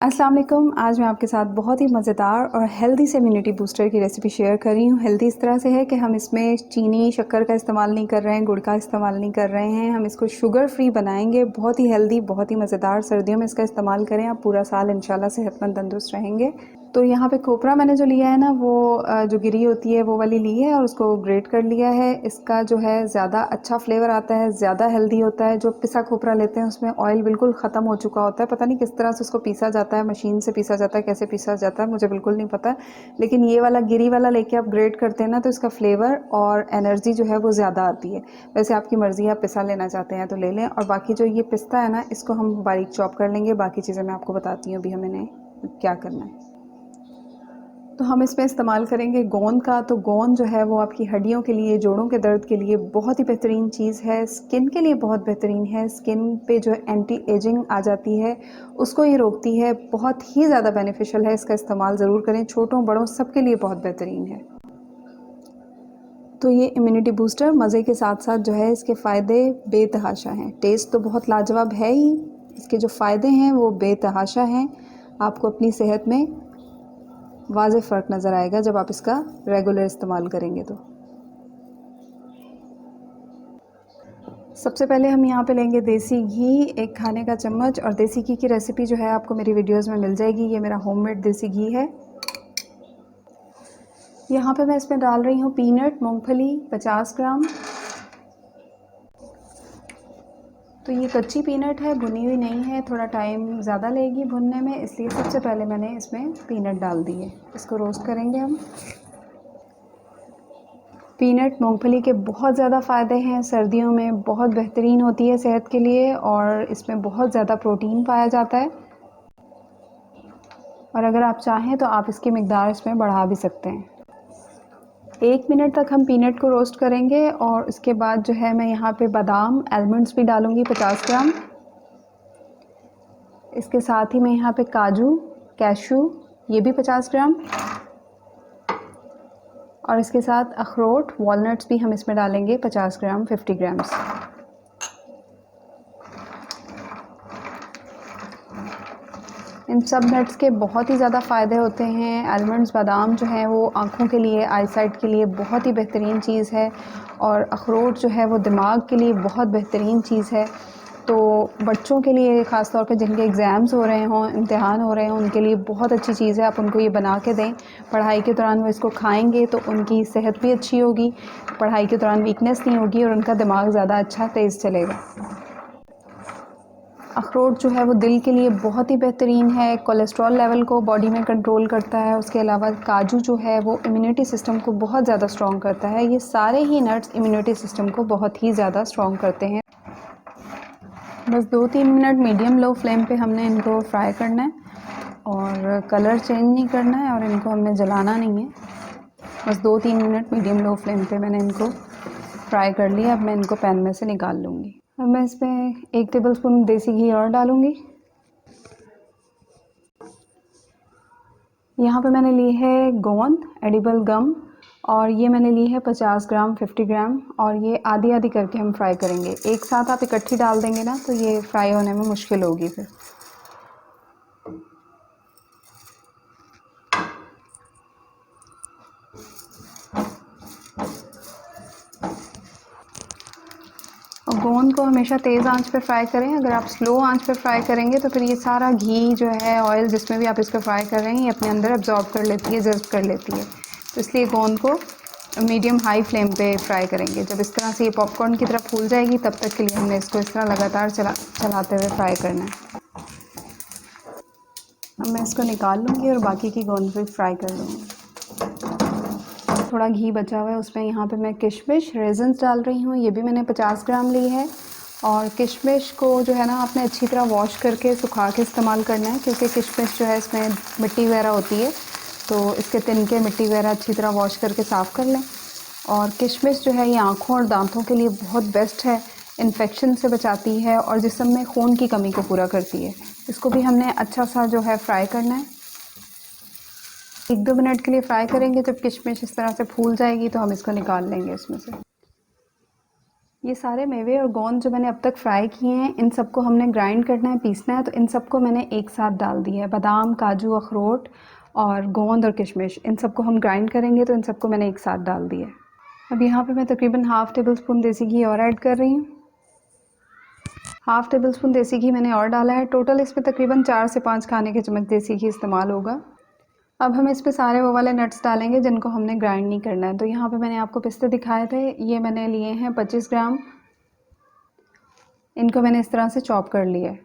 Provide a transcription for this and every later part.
अस्सलाम वालेकुम। आज मैं आपके साथ बहुत ही मज़ेदार और हेल्दी से इम्यूनिटी बूस्टर की रेसिपी शेयर कर रही हूँ। हेल्दी इस तरह से है कि हम इसमें चीनी शक्कर का इस्तेमाल नहीं कर रहे हैं, गुड़ का इस्तेमाल नहीं कर रहे हैं। हम इसको शुगर फ्री बनाएंगे। बहुत ही हेल्दी, बहुत ही मज़ेदार। सर्दियों में इसका इस्तेमाल करें, आप पूरा साल इंशाल्लाह सेहतमंद तंदुरुस्त रहेंगे। तो यहाँ पे खोपरा मैंने जो लिया है ना, वो जो गिरी होती है वो वाली ली है और उसको ग्रेट कर लिया है। इसका जो है ज़्यादा अच्छा फ्लेवर आता है, ज़्यादा हेल्दी होता है। जो पिसा खोपरा लेते हैं उसमें ऑयल बिल्कुल ख़त्म हो चुका होता है। पता नहीं किस तरह से उसको पीसा जाता है, मशीन से पीसा जाता है, कैसे पीसा जाता है मुझे बिल्कुल नहीं पता। लेकिन ये वाला गिरी वाला लेके आप ग्रेट करते हैं ना, तो इसका फ्लेवर और एनर्जी जो है वो ज़्यादा आती है। वैसे आपकी मर्ज़ी है, आप पिसा लेना चाहते हैं तो ले लें। और बाकी जो ये पिस्ता है ना, इसको हम बारीक चॉप कर लेंगे। बाकी चीज़ें मैं आपको बताती हूँ अभी हमें क्या करना है। तो हम इसमें इस्तेमाल करेंगे गोंद का। तो गोंद जो है वो आपकी हड्डियों के लिए, जोड़ों के दर्द के लिए बहुत ही बेहतरीन चीज़ है। स्किन के लिए बहुत बेहतरीन है। स्किन पे जो एंटी एजिंग आ जाती है उसको ये रोकती है। बहुत ही ज़्यादा बेनिफिशियल है। इसका इस्तेमाल ज़रूर करें, छोटों बड़ों सबके लिए बहुत बेहतरीन है। तो ये इम्यूनिटी बूस्टर मज़े के साथ साथ जो है इसके फ़ायदे बेतहाशा हैं। टेस्ट तो बहुत लाजवाब है ही, इसके जो फ़ायदे हैं वो बेतहाशा हैं। आपको अपनी सेहत में वाज़ेह फ़र्क नज़र आएगा जब आप इसका रेगुलर इस्तेमाल करेंगे। तो सबसे पहले हम यहाँ पे लेंगे देसी घी, 1 खाने का चम्मच। और देसी घी की रेसिपी जो है आपको मेरी वीडियोस में मिल जाएगी। ये मेरा होममेड देसी घी है। यहाँ पे मैं इसमें डाल रही हूँ पीनट, मूंगफली 50 ग्राम। तो ये कच्ची पीनट है, भुनी हुई नहीं है। थोड़ा टाइम ज़्यादा लेगी भुनने में, इसलिए सबसे पहले मैंने इसमें पीनट डाल दी है। इसको रोस्ट करेंगे हम। पीनट, मूंगफली के बहुत ज़्यादा फ़ायदे हैं। सर्दियों में बहुत बेहतरीन होती है सेहत के लिए और इसमें बहुत ज़्यादा प्रोटीन पाया जाता है। और अगर आप चाहें तो आप इसकी मिक़दार इसमें बढ़ा भी सकते हैं। 1 मिनट तक हम पीनट को रोस्ट करेंगे और उसके बाद जो है मैं यहाँ पे बादाम, आलमंड्स भी डालूँगी 50 ग्राम। इसके साथ ही मैं यहाँ पे काजू, कैशू, ये भी 50 ग्राम। और इसके साथ अखरोट, वॉलनट्स भी हम इसमें डालेंगे 50 ग्राम, 50 ग्राम्स। इन सब नट्स के बहुत ही ज़्यादा फ़ायदे होते हैं। आलमंड्स, बादाम जो है वो आँखों के लिए, आईसाइट के लिए बहुत ही बेहतरीन चीज़ है। और अखरोट जो है वो दिमाग के लिए बहुत बेहतरीन चीज़ है। तो बच्चों के लिए ख़ास तौर पे जिनके एग्ज़ाम्स हो रहे हों, इम्तिहान हो रहे हों, उनके लिए बहुत अच्छी चीज़ है। आप उनको ये बना के दें। पढ़ाई के दौरान वो इसको खाएँगे तो उनकी सेहत भी अच्छी होगी, पढ़ाई के दौरान वीकनेस नहीं होगी और उनका दिमाग ज़्यादा अच्छा तेज़ चलेगा। अखरोट जो है वो दिल के लिए बहुत ही बेहतरीन है। कोलेस्ट्रॉल लेवल को बॉडी में कंट्रोल करता है। उसके अलावा काजू जो है वो इम्यूनिटी सिस्टम को बहुत ज़्यादा स्ट्रॉन्ग करता है। ये सारे ही नट्स इम्यूनिटी सिस्टम को बहुत ही ज़्यादा स्ट्रॉन्ग करते हैं। बस 2-3 मिनट मीडियम लो फ्लेम पे हमने इनको फ्राई करना है और कलर चेंज नहीं करना है और इनको हमने जलाना नहीं है। बस 2-3 मिनट मीडियम लो फ्लेम पे मैंने इनको फ्राई कर लिया। अब मैं इनको पैन में से निकाल लूँगी। अब मैं इसमें 1 टेबलस्पून देसी घी और डालूँगी। यहाँ पे मैंने ली है गोंद, एडिबल गम, और ये मैंने ली है 50 ग्राम, 50 ग्राम। और ये आधी आधी करके हम फ्राई करेंगे। एक साथ आप इकट्ठी डाल देंगे ना तो ये फ्राई होने में मुश्किल होगी फिर। और गोंद को हमेशा तेज़ आंच पे फ्राई करें। अगर आप स्लो आंच पे फ्राई करेंगे तो फिर ये सारा घी जो है, ऑयल जिसमें भी आप इसको फ्राई कर रहे हैं, ये अपने अंदर अब्जॉर्ब कर लेती है, जज़्ब कर लेती है। तो इसलिए गोंद को मीडियम हाई फ्लेम पे फ्राई करेंगे। जब इस तरह से ये पॉपकॉर्न की तरह फूल जाएगी तब तक के लिए हमने इसको इस तरह लगातार चलाते हुए फ्राई करना है। अब मैं इसको निकाल लूँगी और बाकी की गोंद भी फ्राई कर लूँगी। थोड़ा घी बचा हुआ है, उसमें यहाँ पे मैं किशमिश, रेज़न्स डाल रही हूँ। ये भी मैंने 50 ग्राम ली है। और किशमिश को जो है ना आपने अच्छी तरह वॉश करके सुखा के इस्तेमाल करना है, क्योंकि किशमिश जो है इसमें मिट्टी वगैरह होती है। तो इसके तिनके, मिट्टी वगैरह अच्छी तरह वॉश करके साफ़ कर लें। और किशमिश जो है ये आँखों और दांतों के लिए बहुत बेस्ट है। इन्फेक्शन से बचाती है और जिस्म में खून की कमी को पूरा करती है। इसको भी हमने अच्छा सा जो है फ्राई करना है। 1-2 मिनट के लिए फ्राई करेंगे। जब किशमिश इस तरह से फूल जाएगी तो हम इसको निकाल लेंगे इसमें से। ये सारे मेवे और गोंद जो मैंने अब तक फ्राई किए हैं, इन सबको हमने ग्राइंड करना है, पीसना है। तो इन सबको मैंने एक साथ डाल दिया है, बादाम, काजू, अखरोट और गोंद और किशमिश, इन सबको हम ग्राइंड करेंगे। तो इन सबको मैंने एक साथ डाल दिया है। अब यहाँ पे मैं तकरीबन हाफ़ टेबल स्पून देसी घी और ऐड कर रही हूँ। हाफ़ टेबल स्पून देसी घी मैंने और डाला है। टोटल इसमें तकरीबन 4 से 5 खाने के चम्मच देसी घी इस्तेमाल होगा। अब हम इस पे सारे वो वाले नट्स डालेंगे जिनको हमने ग्राइंड नहीं करना है। तो यहाँ पे मैंने आपको पिस्ते दिखाए थे, ये मैंने लिए हैं 25 ग्राम। इनको मैंने इस तरह से चॉप कर लिया है।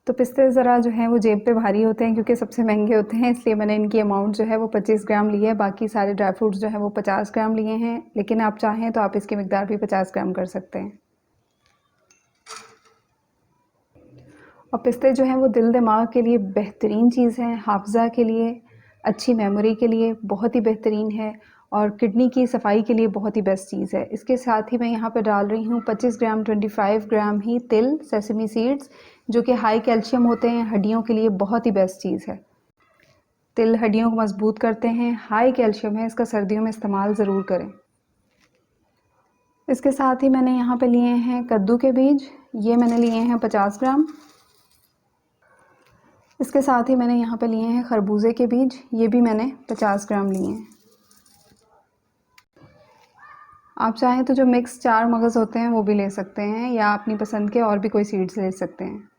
तो पिस्ते ज़रा जो हैं वो जेब पे भारी होते हैं क्योंकि सबसे महंगे होते हैं, इसलिए मैंने इनकी अमाउंट जो है वो 25 ग्राम ली है। बाकी सारे ड्राई फ्रूट्स जो है वो 50 ग्राम लिए हैं, लेकिन आप चाहें तो आप इसकी मिकदार भी 50 ग्राम कर सकते हैं। और पिस्ते जो हैं वो दिल दिमाग के लिए बेहतरीन चीज़ है, हाफ़्ज़ा के लिए, अच्छी मेमोरी के लिए बहुत ही बेहतरीन है और किडनी की सफाई के लिए बहुत ही बेस्ट चीज़ है। इसके साथ ही मैं यहाँ पे डाल रही हूँ 25 ग्राम 25 ग्राम ही तिल, सेसमी सीड्स, जो कि हाई कैल्शियम होते हैं, हड्डियों के लिए बहुत ही बेस्ट चीज़ है। तिल हड्डियों को मजबूत करते हैं, हाई कैल्शियम है, इसका सर्दियों में इस्तेमाल ज़रूर करें। इसके साथ ही मैंने यहाँ पे लिए हैं कद्दू के बीज, ये मैंने लिए हैं 50 ग्राम। इसके साथ ही मैंने यहाँ पे लिए हैं खरबूजे के बीज, ये भी मैंने 50 ग्राम लिए हैं। आप चाहें तो जो मिक्स 4 मगज़ होते हैं वो भी ले सकते हैं, या अपनी पसंद के और भी कोई सीड्स ले सकते हैं।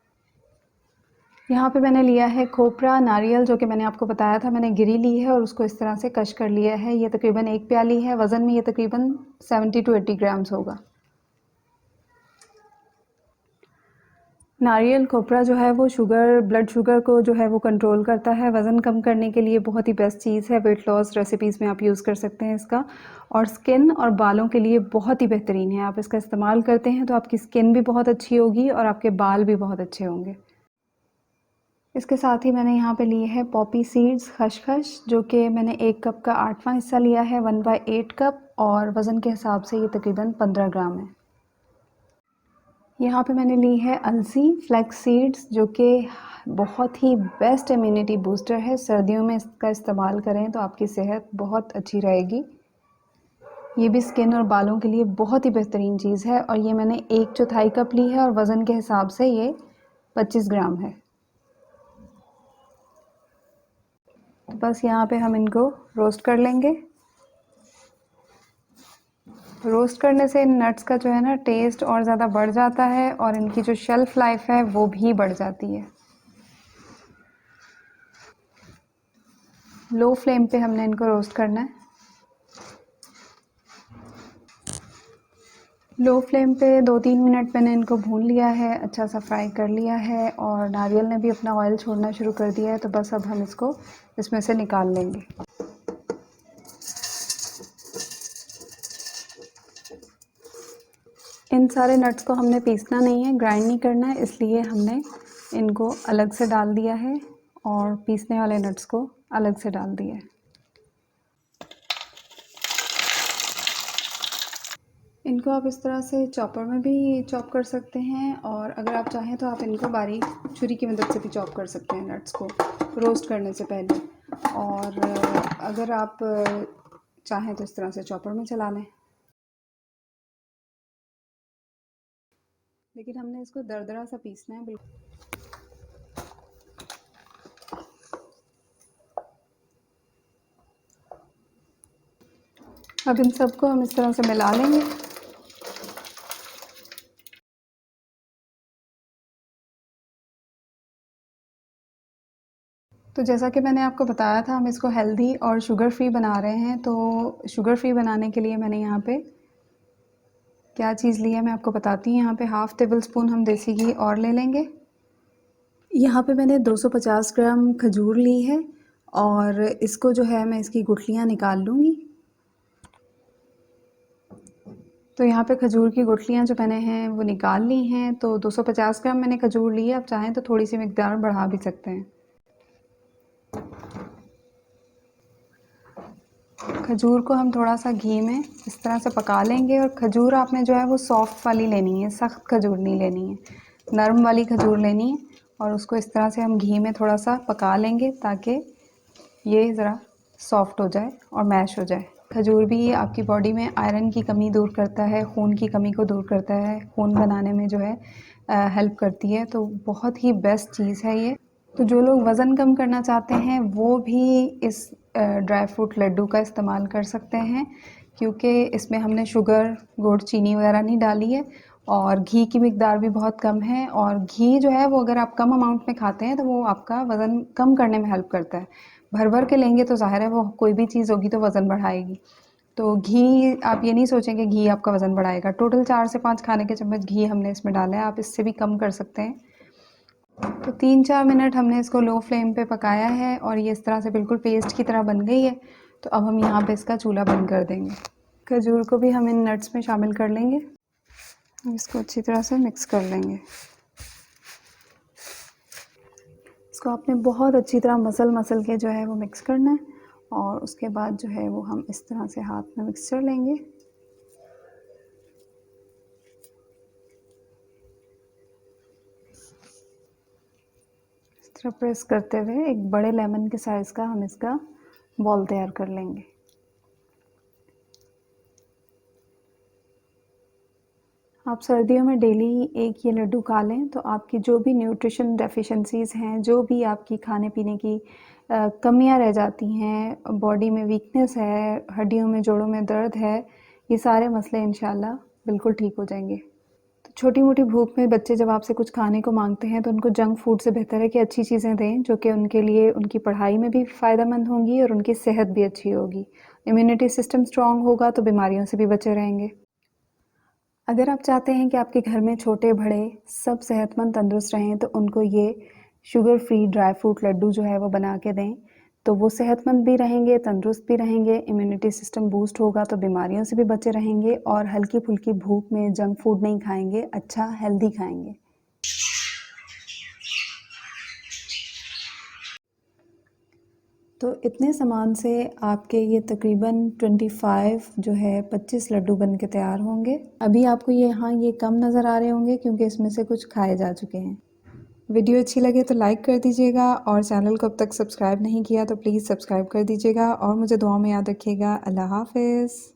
यहाँ पे मैंने लिया है खोपरा, नारियल, जो कि मैंने आपको बताया था, मैंने गिरी ली है और उसको इस तरह से कश कर लिया है। ये तकरीबन 1 प्याली है, वज़न में ये तकरीबन 70 टू 80 ग्राम्स होगा। नारियल खोपरा जो है वो ब्लड शुगर को जो है वो कंट्रोल करता है, वज़न कम करने के लिए बहुत ही बेस्ट चीज़ है। वेट लॉस रेसिपीज़ में आप यूज़ कर सकते हैं इसका, और स्किन और बालों के लिए बहुत ही बेहतरीन है। आप इसका इस्तेमाल करते हैं तो आपकी स्किन भी बहुत अच्छी होगी और आपके बाल भी बहुत अच्छे होंगे। इसके साथ ही मैंने यहाँ पे लिए है पॉपी सीड्स, खसखस, जो कि मैंने 1 कप का 8वां हिस्सा लिया है, 1/8 कप, और वज़न के हिसाब से ये तकरीबन 15 ग्राम है। यहाँ पे मैंने ली है अलसी, फ्लैक्स सीड्स, जो कि बहुत ही बेस्ट इम्यूनिटी बूस्टर है। सर्दियों में इसका इस्तेमाल करें तो आपकी सेहत बहुत अच्छी रहेगी। ये भी स्किन और बालों के लिए बहुत ही बेहतरीन चीज़ है, और ये मैंने 1/4 कप ली है और वज़न के हिसाब से ये 25 ग्राम है। तो बस यहाँ पे हम इनको रोस्ट कर लेंगे। रोस्ट करने से इन नट्स का जो है ना टेस्ट और ज़्यादा बढ़ जाता है, और इनकी जो शेल्फ़ लाइफ है वो भी बढ़ जाती है। लो फ्लेम पे हमने इनको रोस्ट करना है। लो फ्लेम पे 2-3 मिनट मैंने इनको भून लिया है, अच्छा सा फ्राई कर लिया है, और नारियल ने भी अपना ऑयल छोड़ना शुरू कर दिया है। तो बस अब हम इसको इसमें से निकाल लेंगे। इन सारे नट्स को हमने पीसना नहीं है, ग्राइंड नहीं करना है, इसलिए हमने इनको अलग से डाल दिया है और पीसने वाले नट्स को अलग से डाल दिया है। इनको आप इस तरह से चॉपर में भी चॉप कर सकते हैं, और अगर आप चाहें तो आप इनको बारीक छुरी की मदद से भी चॉप कर सकते हैं नट्स को रोस्ट करने से पहले। और अगर आप चाहें तो इस तरह से चॉपर में चला लें, लेकिन हमने इसको दरदरा सा पीसना है बिल्कुल। अब इन सबको हम इस तरह से मिला लेंगे। तो जैसा कि मैंने आपको बताया था, हम इसको हेल्दी और शुगर फ्री बना रहे हैं। तो शुगर फ्री बनाने के लिए मैंने यहाँ पे क्या चीज़ ली है मैं आपको बताती हूँ। यहाँ पे हाफ़ टेबल स्पून हम देसी घी और ले लेंगे। यहाँ पे मैंने 250 ग्राम खजूर ली है, और इसको जो है मैं इसकी गुठलियाँ निकाल लूँगी। तो यहाँ पे खजूर की गुठलियाँ जो मैंने हैं वो निकाल ली हैं। तो 250 ग्राम मैंने खजूर ली है, आप चाहें तो थोड़ी सी मिकदार बढ़ा भी सकते हैं। खजूर को हम थोड़ा सा घी में इस तरह से पका लेंगे, और खजूर आपने जो है वो सॉफ्ट वाली लेनी है, सख्त खजूर नहीं लेनी है, नरम वाली खजूर लेनी है। और उसको इस तरह से हम घी में थोड़ा सा पका लेंगे ताकि ये ज़रा सॉफ्ट हो जाए और मैश हो जाए। खजूर भी आपकी बॉडी में आयरन की कमी दूर करता है, खून की कमी को दूर करता है, खून बनाने में जो है हेल्प करती है, तो बहुत ही बेस्ट चीज़ है ये। तो जो लोग वज़न कम करना चाहते हैं वो भी इस ड्राई फ्रूट लड्डू का इस्तेमाल कर सकते हैं, क्योंकि इसमें हमने शुगर, गुड़, चीनी वगैरह नहीं डाली है और घी की मिकदार भी बहुत कम है। और घी जो है वो अगर आप कम अमाउंट में खाते हैं तो वो आपका वज़न कम करने में हेल्प करता है। भर-भर के लेंगे तो ज़ाहिर है वो कोई भी चीज़ होगी तो वज़न बढ़ाएगी। तो घी आप ये नहीं सोचें कि घी आपका वज़न बढ़ाएगा। टोटल 4 से 5 खाने के चम्मच घी हमने इसमें डाला है, आप इससे भी कम कर सकते हैं। तो 3-4 मिनट हमने इसको लो फ्लेम पे पकाया है और ये इस तरह से बिल्कुल पेस्ट की तरह बन गई है। तो अब हम यहाँ पे इसका चूल्हा बंद कर देंगे। खजूर को भी हम इन नट्स में शामिल कर लेंगे। इसको अच्छी तरह से मिक्स कर लेंगे। इसको आपने बहुत अच्छी तरह मसल के जो है वो मिक्स करना है और उसके बाद जो है वो हम इस तरह से हाथ में मिक्स कर लेंगे। इस तरह प्रेस करते हुए एक बड़े लेमन के साइज़ का हम इसका बॉल तैयार कर लेंगे। आप सर्दियों में डेली एक ये लड्डू खा लें तो आपकी जो भी न्यूट्रिशन डेफिशिएंसीज़ हैं, जो भी आपकी खाने पीने की कमियां रह जाती हैं, बॉडी में वीकनेस है, हड्डियों में, जोड़ों में दर्द है, ये सारे मसले इंशाल्लाह बिल्कुल ठीक हो जाएंगे। तो छोटी मोटी भूख में बच्चे जब आपसे कुछ खाने को मांगते हैं तो उनको जंक फूड से बेहतर है कि अच्छी चीज़ें दें जो कि उनके लिए उनकी पढ़ाई में भी फ़ायदेमंद होंगी और उनकी सेहत भी अच्छी होगी। इम्यूनिटी सिस्टम स्ट्रॉन्ग होगा तो बीमारियों से भी बचे रहेंगे। अगर आप चाहते हैं कि आपके घर में छोटे बड़े सब सेहतमंद तंदुरुस्त रहें तो उनको ये sugar free dry fruit laddu जो है वो बना के दें, तो वो सेहतमंद भी रहेंगे, तंदुरुस्त भी रहेंगे, इम्यूनिटी सिस्टम बूस्ट होगा तो बीमारियों से भी बचे रहेंगे और हल्की फुल्की भूख में जंक फूड नहीं खाएंगे, अच्छा हेल्दी खाएंगे। तो इतने सामान से आपके ये तकरीबन 25 जो है 25 लड्डू बन के तैयार होंगे। अभी आपको ये यहाँ ये कम नज़र आ रहे होंगे क्योंकि इसमें से कुछ खाए जा चुके हैं। वीडियो अच्छी लगे तो लाइक कर दीजिएगा और चैनल को अब तक सब्सक्राइब नहीं किया तो प्लीज़ सब्सक्राइब कर दीजिएगा और मुझे दुआ में याद रखिएगा। अल्लाह हाफ़िज़।